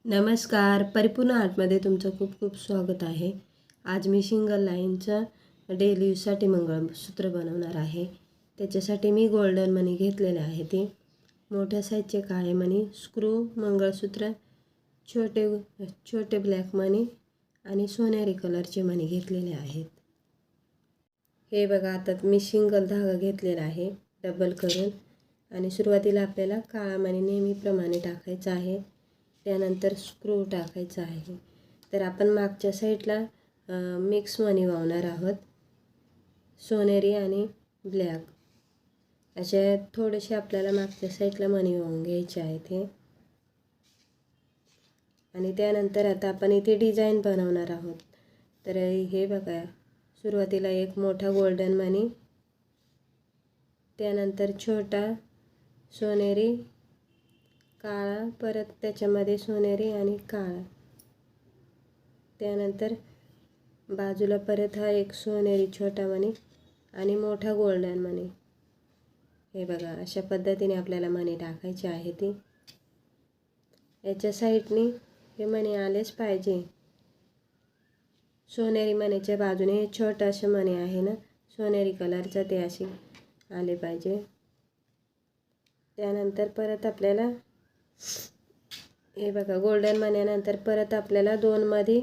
नमस्कार. परिपूर्ण आर्टमध्ये तुमचं खूप खूप स्वागत आहे. आज मी सिंगल लाईनचं डेली यूजसाठी मंगळसूत्र बनवणार आहे. त्याच्यासाठी मी गोल्डन मणी घेतलेले आहे. ते मोठ्या साईजचे काळे मणी, स्क्रू मंगळसूत्र, छोटे छोटे ब्लॅक मणी आणि सोनेरी कलरचे मणी घेतलेले आहेत. हे बघा, आता मी सिंगल धागा घेतलेला आहे डबल करून. आणि सुरुवातीला आपल्याला काळा मणी नेहमीप्रमाणे टाकायचा आहे. त्यानंतर स्क्रू टाकायचा आहे. तर आपण मागच्या साईडला मिक्स मणी वावणार आहोत. सोनेरी आणि ब्लॅक अशा थोडेसे आपल्याला मागच्या साईडला मणी वाहून घ्यायचे आहेत हे. आणि त्यानंतर आता आपण इथे डिझाईन बनवणार आहोत. तर हे बघा, सुरुवातीला एक मोठा गोल्डन मणी, त्यानंतर छोटा सोनेरी, काळा, परत त्याच्यामध्ये सोनेरी आणि काळा, त्यानंतर बाजूला परत हा एक सोनेरी छोटा मणी आणि मोठा गोल्डन मणी. हे बघा, अशा पद्धतीने आपल्याला मणी टाकायचे आहे. ती याच्या साईडने हे मणी आलेच पाहिजे. सोनेरी मणीच्या बाजूने हे छोटासे मणी आहे ना सोनेरी कलरचा, ते असे आले पाहिजे. त्यानंतर परत आपल्याला हे बघा, गोल्डन मण्यानंतर परत आपल्याला दोन मध्ये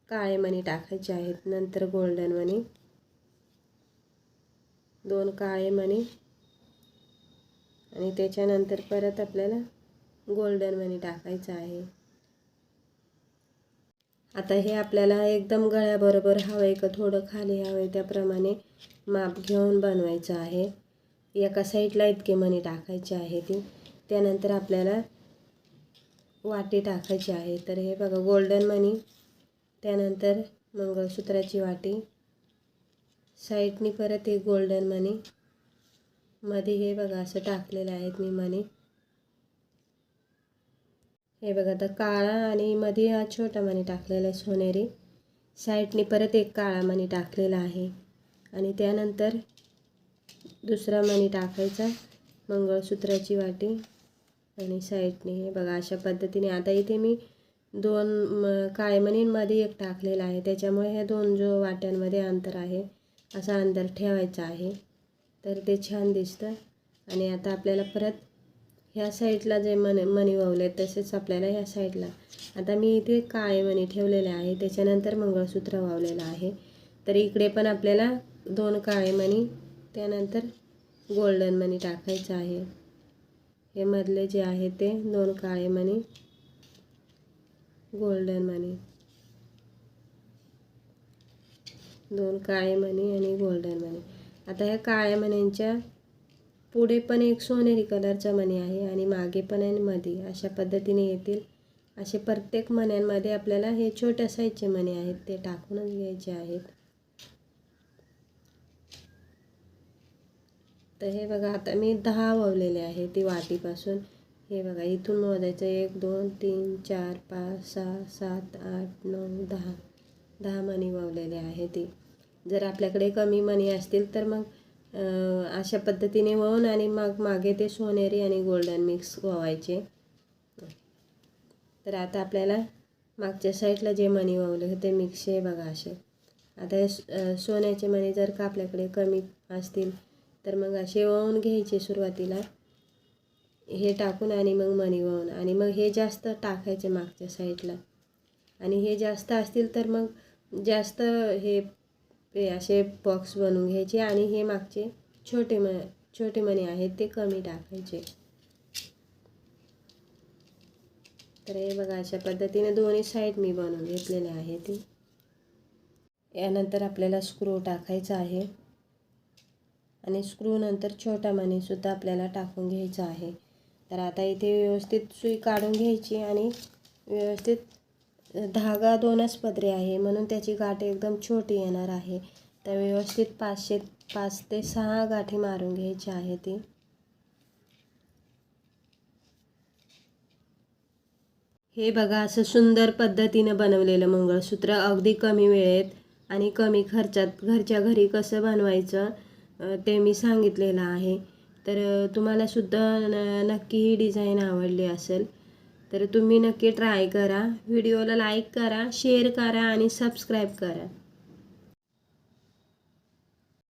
काळे मणी टाकायचे आहेत. नंतर गोल्डन मणी, दोन काळे मणी आणि त्याच्यानंतर परत आपल्याला गोल्डन मणी टाकायचं आहे. आता हे आपल्याला एकदम गळ्याबरोबर हवं आहे का थोडं खाली हवं आहे त्याप्रमाणे माप घेऊन बनवायचं आहे. एका साईडला इतके मणी टाकायचे आहे ती. त्यानंतर आपल्याला वाटी टाकायची आहे. तर हे बघा, गोल्डन मणी, त्यानंतर मंगळसूत्राची वाटी, साईडनी परत एक गोल्डन मणी, मध्ये हे बघा असं टाकलेलं आहेत मी मणी. हे बघा, आता काळा आणि मध्ये हा छोटा मणी टाकलेला आहे सोनेरी, साईडनी परत एक काळा मणी टाकलेला आहे आणि त्यानंतर दुसरा मणी टाकायचा, मंगळसूत्राची वाटी आणि साईडने हे बघा अशा पद्धतीने. आता इथे मी दोन काळे मणींमध्ये एक टाकलेला आहे, त्याच्यामुळे हे दोन जो वाट्यांमध्ये अंतर आहे असा अंतर ठेवायचा आहे, तर ते छान दिसतं. आणि आता आपल्याला परत ह्या साईडला जे मणी वावले तसेच आपल्याला ह्या साईडला, आता मी इथे काळे मणी ठेवलेले आहे, त्याच्यानंतर मंगळसूत्र वावलेलं आहे. तर इकडे पण आपल्याला दोन काळे मणी, त्यानंतर गोल्डन मणी टाकायचं आहे. हे मधले जे आहे ते दोन काळे मणी, गोल्डन मणी, दोन काळे मणी आणि गोल्डन मणी. आता ह्या काळ्या मण्यांच्या पुढे पण एक सोनेरी कलरचा मणी आहे आणि मागे पण आणि मध्ये अशा पद्धतीने येतील. असे प्रत्येक मण्यांमध्ये आपल्याला हे छोट्या साईजचे मणी आहेत ते टाकूनच घ्यायचे आहेत. तर हे बघा, आता मी 10 वावलेले आहे ती वाटीपासून. हे बघा, इथून मोजायचं 1 2 3 4 5 6 7 8 9 10 मणी वावलेले आहे ती. जर आपल्याकडे कमी मणी असतील तर मग अशा पद्धतीने वाहून आणि मग मागे ते सोनेरी आणि गोल्डन मिक्स वावायचे. तर आता आपल्याला मागच्या साईडला जे मणी वावले होते मिक्स आहे बघा असे. आता हे सोन्याचे मणी जर का आपल्याकडे कमी असतील तर मग असे वाहून घ्यायचे सुरुवातीला, हे टाकून आणि मग मणी वाहून, आणि मग हे जास्त टाकायचे मागच्या साईडला. आणि हे जास्त असतील तर मग जास्त हे असे बॉक्स बनवून घ्यायचे आणि हे मागचे छोटे मणी आहेत ते कमी टाकायचे. तर हे बघा, अशा पद्धतीने दोन्ही साईड मी बनवून घेतलेले आहे ती. यानंतर आपल्याला स्क्रू टाकायचा आहे आणि स्क्रू नंतर छोटा मणीसुद्धा आपल्याला टाकून घ्यायचा आहे. तर आता इथे व्यवस्थित सुई काढून घ्यायची आणि व्यवस्थित धागा 2च पदरी आहे म्हणून त्याची गाठ एकदम छोटी येणार आहे. तर व्यवस्थित 5 ते 6 गाठी मारून घ्यायची आहे ती. हे बघा, असं सुंदर पद्धतीनं बनवलेलं मंगळसूत्र अगदी कमी वेळेत आणि कमी खर्चात घरच्या घरी कसं बनवायचं ते मी सांगितलेलं आहे. तर तुम्हाला सुद्धा नक्की ही डिझाईन आवडली असेल. तर तुम्ही नक्की ट्राय करा. व्हिडिओला लाईक करा, शेअर करा आणि सबस्क्राईब करा.